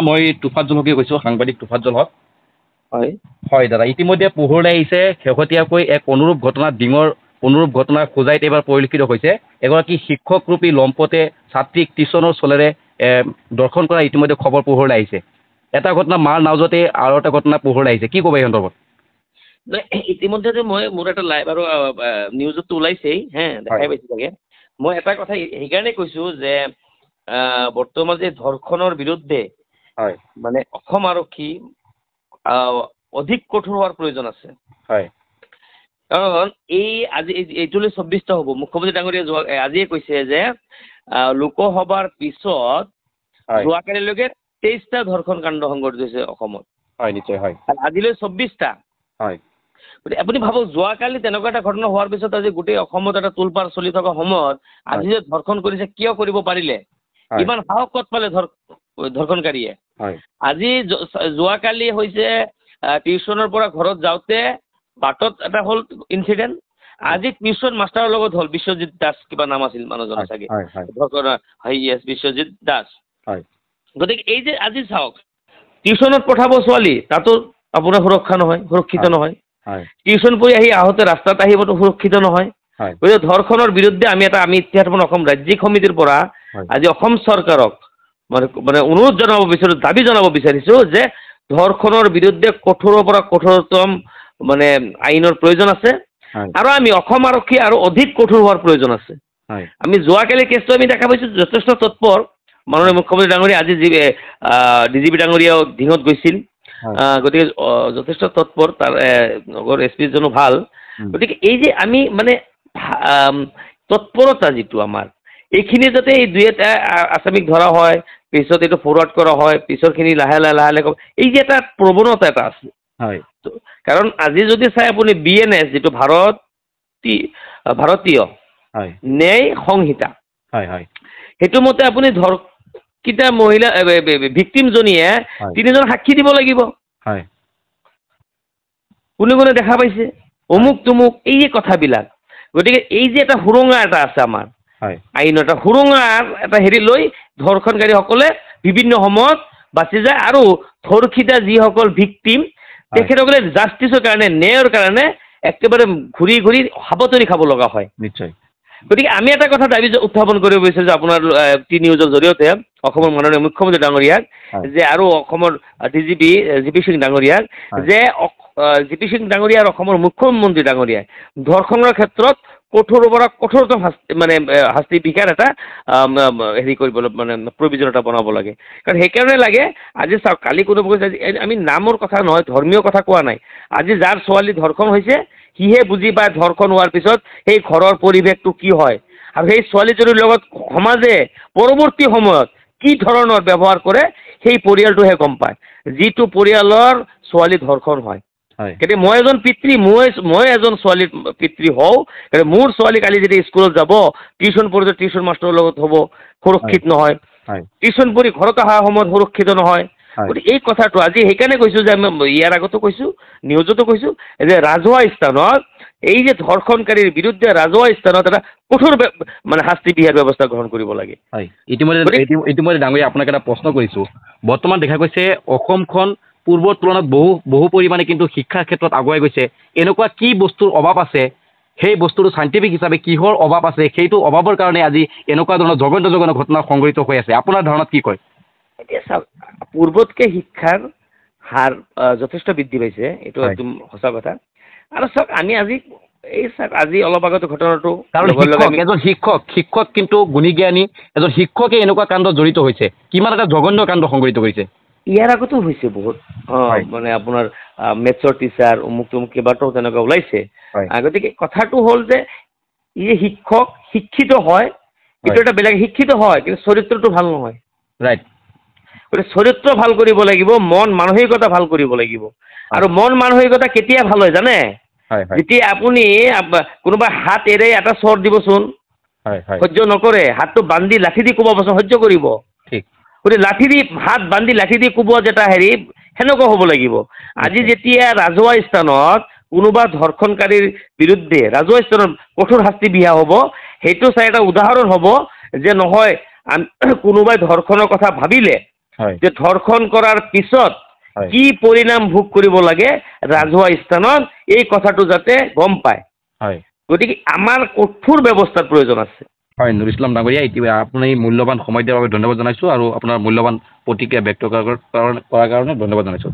মই তুফাজ্জল হকে কৈছোঁ, সাংবাদিক তুফাজ্জল হক। হয় হয় দাদা, ইতিমধ্যে পোহৰলৈ আহিছে শেহতীয়াকৈ এক অনুৰূপ ঘটনা খোজাইত এইবাৰ পৰিলক্ষিত হৈছে। এগৰাকী শিক্ষকৰূপী লম্পতে ছাত্ৰীক টিউচনৰ চলেৰে দৰ্শন কৰা ইতিমধ্যে খবৰ পোহৰলৈ আহিছে। এটা ঘটনা মাৰ নাওজতে আৰু এটা ঘটনা পোহৰলৈ আহিছে, কি ক'ব এই সন্দৰ্ভত? ইতিমধ্যে মোৰ এটা লাইভ আৰু নিউজতো ওলাইছেই, দেখাই পাইছে চাগে। মই এটা কথা সেইকাৰণে কৈছোঁ যে বৰ্তমান যে ধৰ্ষণৰ বিৰুদ্ধে মানে অসম আৰক্ষী অধিক কঠোৰ হোৱাৰ প্ৰয়োজন আছে। হয়, কাৰণ আজি এইটোলৈ 24টা হ'ব। মুখ্যমন্ত্ৰী ডাঙৰীয়া আজিয়ে কৈছে যে লোকসভাৰ পিছত যোৱাকালিলৈকে 23টা ধৰ্ষণ কাণ্ড সংঘটিত হৈছে অসমত। হয় নিশ্চয়, হয়। আজিলৈ 24টা। হয়, গতিকে আপুনি ভাবক, যোৱাকালি তেনেকুৱা এটা ঘটনা হোৱাৰ পিছত আজি গোটেই অসমত এটা তোলপাৰ চলি থকা সময়ত আজি যে ধৰ্ষণ কৰিছে, কিয় কৰিব পাৰিলে? ইমান সাহস ক'ত পালে ধৰ্ষণকাৰীয়ে? আজি যোৱাকালি হৈছে টিউচনৰ পৰা ঘৰত যাওঁতে বাটত এটা হ'ল ইনচিডেণ্ট। আজি টিউচন মাষ্টাৰৰ লগত হ'ল, বিশ্বজিৎ দাস কিবা নাম আছিল মানুহজনৰ চাগে, বিশ্বজিৎ দাস। গতিকে এই যে আজি চাওক, টিউচনত পঠাব ছোৱালী, তাতো আপোনাৰ সুৰক্ষিত নহয়। টিউচন কৰি আহোঁতে ৰাস্তাত আহিবতো সুৰক্ষিত নহয়। গতিকে ধৰ্ষণৰ বিৰুদ্ধে আমি ইতিহাস অসম ৰাজ্যিক সমিতিৰ পৰা আজি অসম চৰকাৰক মানে অনুৰোধ জনাব বিচাৰিছোঁ, দাবী জনাব বিচাৰিছোঁ যে ধৰ্ষণৰ বিৰুদ্ধে কঠোৰৰ পৰা কঠোৰতম মানে আইনৰ প্ৰয়োজন আছে। আৰু আমি অসম আৰক্ষী আৰু অধিক কঠোৰ হোৱাৰ প্ৰয়োজন আছে। আমি যোৱাকালি কেছটো আমি দেখা পাইছোঁ যথেষ্ট তৎপৰ। মাননীয় মুখ্যমন্ত্ৰী ডাঙৰীয়া আজি DGP ডাঙৰীয়াও দিনত গৈছিল। গতিকে যথেষ্ট তৎপৰ, তাৰ নগৰ SP জনো ভাল। গতিকে এই যে আমি মানে তৎপৰতা যিটো আমাৰ, এইখিনি যাতে এই দুই এটা আসামিক ধৰা হয়, পিছত এইটো ফৰৱাৰ্ড কৰা হয়, পিছৰখিনি লাহে লাহে এই যে এটা প্ৰৱণতা এটা আছে। কাৰণ আজি যদি চাই আপুনি BNS যিটো ভাৰতীয় ন্যায় সংহিতা, সেইটো মতে আপুনি ধৰ্ষিতা মহিলা ভিক্টিমজনীয়ে 3জন সাক্ষী দিব লাগিব। কোনে দেখা পাইছে, অমুক তুমুক, এই যে কথাবিলাক। গতিকে এই যে এটা সুৰঙা এটা আছে আমাৰ আইন, এটা সুৰঙাৰ এটা হেৰি লৈ ধৰ্ষণকাৰীসকলে বিভিন্ন সময়ত বাচি যায়। আৰু ধৰ্ষিতা যিসকল ভিক্টিম, তেখেতসকলে জাষ্টিছৰ কাৰণে, ন্যায়ৰ কাৰণে একেবাৰে ঘূৰি সাবতৰি খাব লগা হয়। নিশ্চয়। গতিকে আমি এটা কথা দাবী উত্থাপন কৰিব বিচাৰিছোঁ আপোনাৰ নিউজৰ জৰিয়তে অসমৰ মাননীয় মুখ্যমন্ত্ৰী ডাঙৰীয়াক, যে আৰু অসমৰ GP সিং ডাঙৰীয়াক, যে GP সিং ডাঙৰীয়া আৰু অসমৰ মুখ্যমন্ত্ৰী ডাঙৰীয়াই ধৰ্ষণৰ ক্ষেত্ৰত কঠোৰৰ পৰা কঠোৰতম শাস্তি বিহাৰ এটা হেৰি কৰিব, মানে প্ৰভিজন এটা বনাব লাগে। কাৰণ সেইকাৰণে লাগে, আজি চাওক, কালি কোনো কৈছে, আমি নামৰ কথা নহয়, ধৰ্মীয় কথা কোৱা নাই। আজি যাৰ ছোৱালী ধৰ্ষণ হৈছে সিহে বুজি পায় ধৰ্ষণ হোৱাৰ পিছত সেই ঘৰৰ পৰিৱেশটো কি হয়, আৰু সেই ছোৱালীজনীৰ লগত সমাজে পৰৱৰ্তী সময়ত কি ধৰণৰ ব্যৱহাৰ কৰে সেই পৰিয়ালটোহে গম পায়, যিটো পৰিয়ালৰ ছোৱালী ধৰ্ষণ হয়। গতিকে মই এজন পিতৃ, মই এজন ছোৱালীৰ পিতৃ হওঁ। মোৰ ছোৱালী কালি যেতিয়া স্কুলত যাব, টিউচন পঢ়োতে টিউচন মাষ্টৰৰ লগত হ'ব, সুৰক্ষিত নহয়। টিউচন পঢ়ি ঘৰত অহা সময়ত সুৰক্ষিত নহয়। গতিকে এই কথাটো আজি সেইকাৰণে কৈছোঁ যে আমি ইয়াৰ আগতো কৈছোঁ, নিউজতো কৈছোঁ, যে ৰাজহুৱা স্থানত এই যে ধৰ্ষণকাৰীৰ বিৰুদ্ধে ৰাজহুৱা স্থানত এটা কঠোৰ মানে শাস্তি বিহাৰ ব্যৱস্থা গ্ৰহণ কৰিব লাগে। ইতিমধ্যে ডাঙৰীয়া আপোনাক এটা প্ৰশ্ন কৰিছোঁ। বৰ্তমান দেখা গৈছে অসমখন পূৰ্বৰ তুলনাত বহু পৰিমাণে কিন্তু শিক্ষাৰ ক্ষেত্ৰত আগুৱাই গৈছে। এনেকুৱা কি বস্তুৰ অভাৱ আছে, সেই বস্তুটো চাইণ্টিফিক হিচাপে কিহৰ অভাৱ আছে, সেইটো অভাৱৰ কাৰণে আজি এনেকুৱা ধৰণৰ জঘন্য ঘটনা সংঘটিত হৈ আছে? আপোনাৰ ধাৰণাত কি কয়? এতিয়া চাওক, পূৰ্বতকৈ শিক্ষাৰ হাৰ যথেষ্ট বৃদ্ধি পাইছে, এইটো একদম সঁচা কথা। আৰু চাওক, আজি অলপ আগতে ঘটনাটো, এজন শিক্ষক কিন্তু গুণীজ্ঞানী এজন শিক্ষকে এনেকুৱা কাণ্ডত জড়িত হৈছে, কিমান এটা জঘন্য কাণ্ড সংঘটিত কৰিছে। ইয়াৰ আগতো হৈছে বহুত, মানে আপোনাৰ মেথছৰ টিচাৰ অমুক তমুক কেইবাটাও তেনেকুৱা ওলাইছে। গতিকে কথাটো হ'ল যে শিক্ষিত হয়, এইটো এটা বেলেগ, শিক্ষিত হয় কিন্তু চৰিত্ৰটো ভাল নহয়। গতিকে চৰিত্ৰ ভাল কৰিব লাগিব, মানসিকতা ভাল কৰিব লাগিব। আৰু মানসিকতা কেতিয়া ভাল হয় জানে? যেতিয়া আপুনি কোনোবা হাত এৰে এটা চৰ দিবচোন, সহ্য নকৰে, হাতটো বান্ধি লাঠি দি কোবাবচোন, সহ্য কৰিব। গতিকে লাঠি দি হাত বান্ধি লাঠি দি কোবোৱা যেটা হেৰি, সেনেকুৱা হ'ব লাগিব। আজি যেতিয়া ৰাজহুৱা স্থানত কোনোবা ধৰ্ষণকাৰীৰ বিৰুদ্ধে ৰাজহুৱা স্থানত কঠোৰ শাস্তি বিহা হ'ব, সেইটো চাই এটা উদাহৰণ হ'ব যে নহয় কোনোবাই ধৰ্ষণৰ কথা ভাবিলে হয় যে ধৰ্ষণ কৰাৰ পিছত হয় কি পৰিণাম ভোগ কৰিব লাগে ৰাজহুৱা স্থানত এই কথাটো যাতে গম পায় হয় গতিকে আমাৰ কঠোৰ ব্যৱস্থাৰ প্ৰয়োজন আছে হয় নুৰ ইছলাম ডাঙৰীয়া এতিয়া আপুনি মূল্যৱান সময় দিয়াৰ বাবে ধন্যবাদ জনাইছোঁ আৰু আপোনাৰ মূল্যৱান প্ৰতিক্ৰিয়া ব্যক্ত কৰাৰ কাৰণে ধন্যবাদ জনাইছোঁ